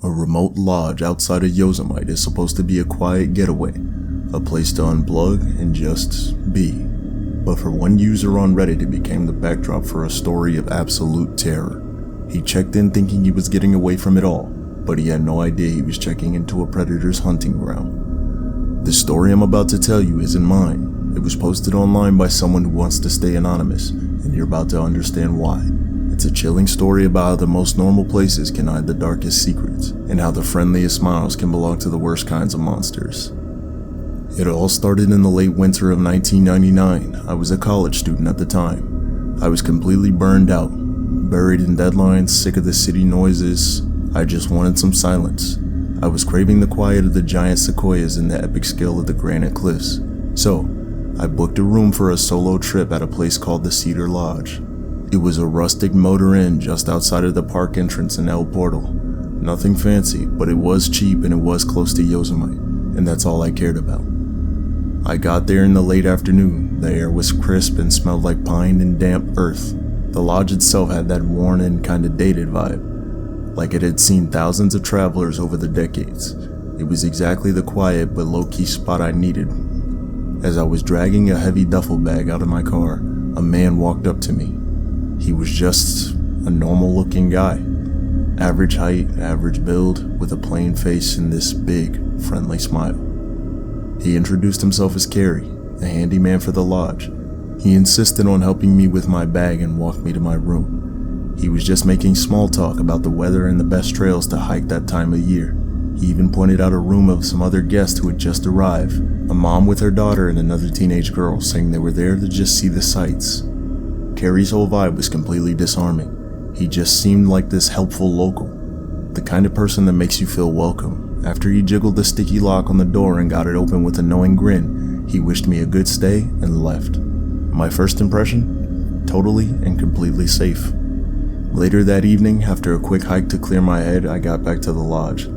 A remote lodge outside of Yosemite is supposed to be a quiet getaway, a place to unplug and just be. But for one user on Reddit, it became the backdrop for a story of absolute terror. He checked in thinking he was getting away from it all, but he had no idea he was checking into a predator's hunting ground. The story I'm about to tell you isn't mine. It was posted online by someone who wants to stay anonymous, and you're about to understand why. It's a chilling story about how the most normal places can hide the darkest secrets, and how the friendliest smiles can belong to the worst kinds of monsters. It all started in the late winter of 1999. I was a college student at the time. I was completely burned out, buried in deadlines, sick of the city noises. I just wanted some silence. I was craving the quiet of the giant sequoias and the epic scale of the granite cliffs. So, I booked a room for a solo trip at a place called the Cedar Lodge. It was a rustic motor inn just outside of the park entrance in El Portal. Nothing fancy, but it was cheap and it was close to Yosemite, and that's all I cared about. I got there in the late afternoon. The air was crisp and smelled like pine and damp earth. The lodge itself had that worn and kinda dated vibe, like it had seen thousands of travelers over the decades. It was exactly the quiet but low-key spot I needed. As I was dragging a heavy duffel bag out of my car, a man walked up to me. He was just a normal-looking guy. Average height, average build, with a plain face and this big, friendly smile. He introduced himself as Cary, the handyman for the lodge. He insisted on helping me with my bag and walked me to my room. He was just making small talk about the weather and the best trails to hike that time of year. He even pointed out a room of some other guests who had just arrived, a mom with her daughter and another teenage girl, saying they were there to just see the sights. Cary's whole vibe was completely disarming. He just seemed like this helpful local, the kind of person that makes you feel welcome. After he jiggled the sticky lock on the door and got it open with a knowing grin, he wished me a good stay and left. My first impression? Totally and completely safe. Later that evening, after a quick hike to clear my head, I got back to the lodge.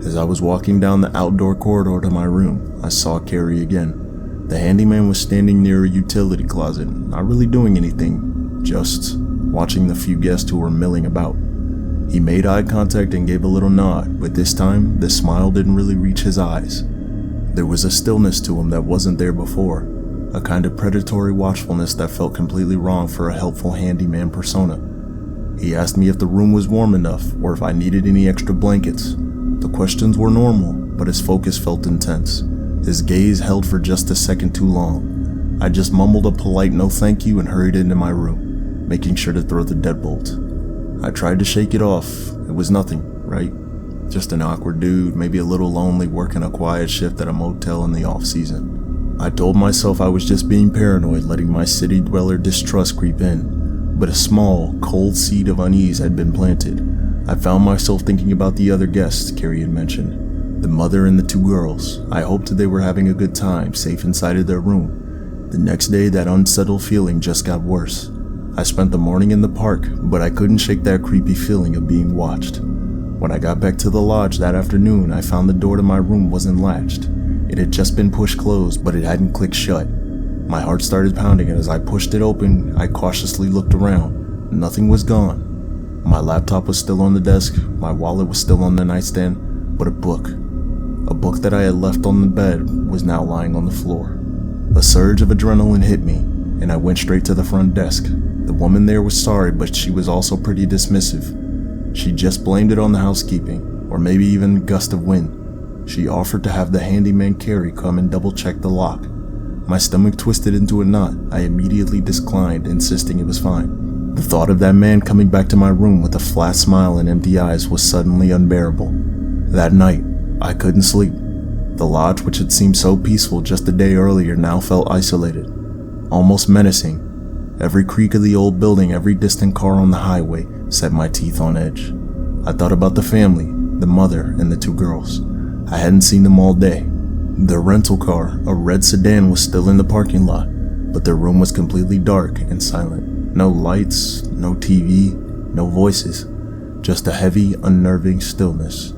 As I was walking down the outdoor corridor to my room, I saw Cary again. The handyman was standing near a utility closet, not really doing anything, just watching the few guests who were milling about. He made eye contact and gave a little nod, but this time, the smile didn't really reach his eyes. There was a stillness to him that wasn't there before, a kind of predatory watchfulness that felt completely wrong for a helpful handyman persona. He asked me if the room was warm enough, or if I needed any extra blankets. The questions were normal, but his focus felt intense. His gaze held for just a second too long. I just mumbled a polite no thank you and hurried into my room, making sure to throw the deadbolt. I tried to shake it off. It was nothing, right? Just an awkward dude, maybe a little lonely working a quiet shift at a motel in the off-season. I told myself I was just being paranoid, letting my city dweller distrust creep in. But a small, cold seed of unease had been planted. I found myself thinking about the other guests Cary had mentioned. The mother and the two girls. I hoped they were having a good time, safe inside of their room. The next day, that unsettled feeling just got worse. I spent the morning in the park, but I couldn't shake that creepy feeling of being watched. When I got back to the lodge that afternoon, I found the door to my room wasn't latched. It had just been pushed closed, but it hadn't clicked shut. My heart started pounding, and as I pushed it open, I cautiously looked around. Nothing was gone. My laptop was still on the desk, my wallet was still on the nightstand, but a book that I had left on the bed was now lying on the floor. A surge of adrenaline hit me, and I went straight to the front desk. The woman there was sorry, but she was also pretty dismissive. She just blamed it on the housekeeping, or maybe even a gust of wind. She offered to have the handyman Cary come and double-check the lock. My stomach twisted into a knot. I immediately declined, insisting it was fine. The thought of that man coming back to my room with a flat smile and empty eyes was suddenly unbearable. That night, I couldn't sleep. The lodge, which had seemed so peaceful just a day earlier, now felt isolated, almost menacing. Every creak of the old building, every distant car on the highway set my teeth on edge. I thought about the family, the mother and the two girls. I hadn't seen them all day. Their rental car, a red sedan, was still in the parking lot, but their room was completely dark and silent. No lights, no TV, no voices, just a heavy, unnerving stillness.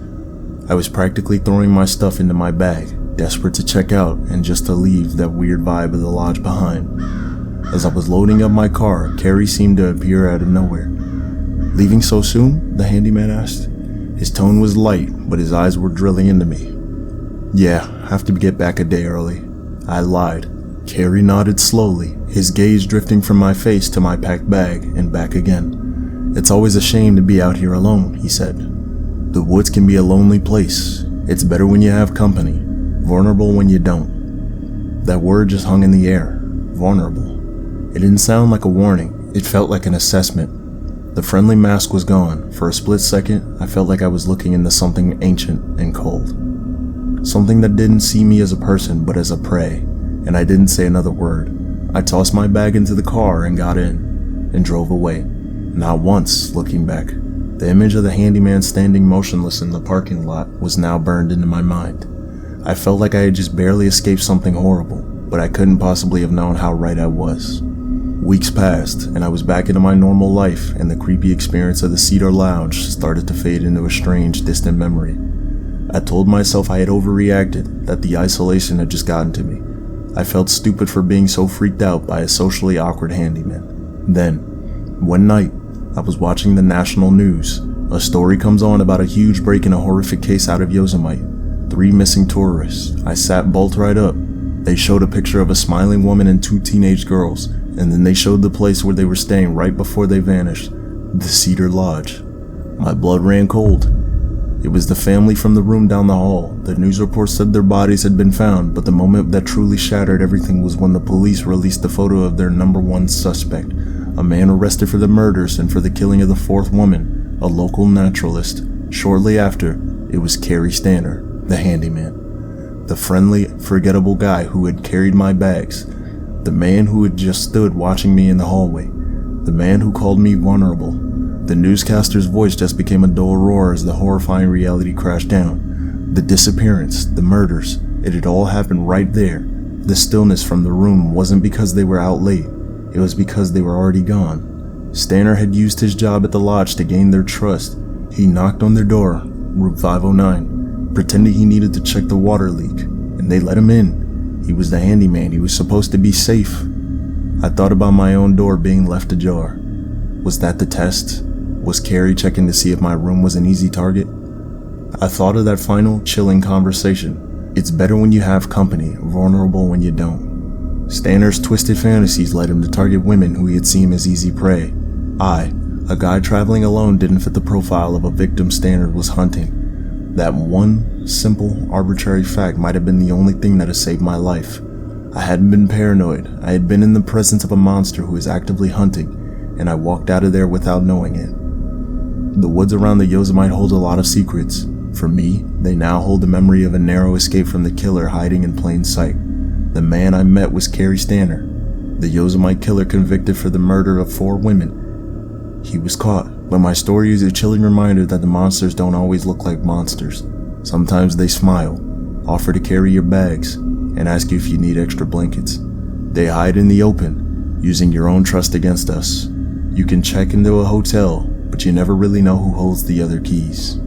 I was practically throwing my stuff into my bag, desperate to check out and just to leave that weird vibe of the lodge behind. As I was loading up my car, Cary seemed to appear out of nowhere. "Leaving so soon?" the handyman asked. His tone was light, but his eyes were drilling into me. Yeah, have to get back a day early. I lied. Cary nodded slowly, his gaze drifting from my face to my packed bag and back again. It's always a shame to be out here alone, he said. The woods can be a lonely place. It's better when you have company, vulnerable when you don't. That word just hung in the air, vulnerable. It didn't sound like a warning, it felt like an assessment. The friendly mask was gone. For a split second, I felt like I was looking into something ancient and cold. Something that didn't see me as a person, but as a prey, and I didn't say another word. I tossed my bag into the car and got in, and drove away. Not once looking back. The image of the handyman standing motionless in the parking lot was now burned into my mind. I felt like I had just barely escaped something horrible, but I couldn't possibly have known how right I was. Weeks passed, and I was back into my normal life, and the creepy experience of the Cedar Lodge started to fade into a strange, distant memory. I told myself I had overreacted, that the isolation had just gotten to me. I felt stupid for being so freaked out by a socially awkward handyman. Then, one night, I was watching the national news. A story comes on about a huge break in a horrific case out of Yosemite. 3 missing tourists. I sat bolt right up. They showed a picture of a smiling woman and 2 teenage girls, and then they showed the place where they were staying right before they vanished. The Cedar Lodge. My blood ran cold. It was the family from the room down the hall. The news report said their bodies had been found, but the moment that truly shattered everything was when the police released a photo of their #1 suspect, a man arrested for the murders and for the killing of the 4th woman, a local naturalist. Shortly after, it was Cary Stayner, the handyman. The friendly, forgettable guy who had carried my bags. The man who had just stood watching me in the hallway. The man who called me vulnerable. The newscaster's voice just became a dull roar as the horrifying reality crashed down. The disappearance, the murders, it had all happened right there. The stillness from the room wasn't because they were out late. It was because they were already gone. Stayner had used his job at the lodge to gain their trust. He knocked on their door, room 509, pretending he needed to check the water leak, and they let him in. He was the handyman. He was supposed to be safe. I thought about my own door being left ajar. Was that the test? Was Cary checking to see if my room was an easy target? I thought of that final, chilling conversation. It's better when you have company, vulnerable when you don't. Stayner's twisted fantasies led him to target women who he had seen as easy prey. I, a guy traveling alone, didn't fit the profile of a victim Stayner was hunting. That one, simple, arbitrary fact might have been the only thing that had saved my life. I hadn't been paranoid. I had been in the presence of a monster who was actively hunting, and I walked out of there without knowing it. The woods around the Yosemite hold a lot of secrets. For me, they now hold the memory of a narrow escape from the killer hiding in plain sight. The man I met was Cary Stayner, the Yosemite Killer convicted for the murder of 4 women. He was caught, but my story is a chilling reminder that the monsters don't always look like monsters. Sometimes they smile, offer to carry your bags, and ask you if you need extra blankets. They hide in the open, using your own trust against us. You can check into a hotel, but you never really know who holds the other keys.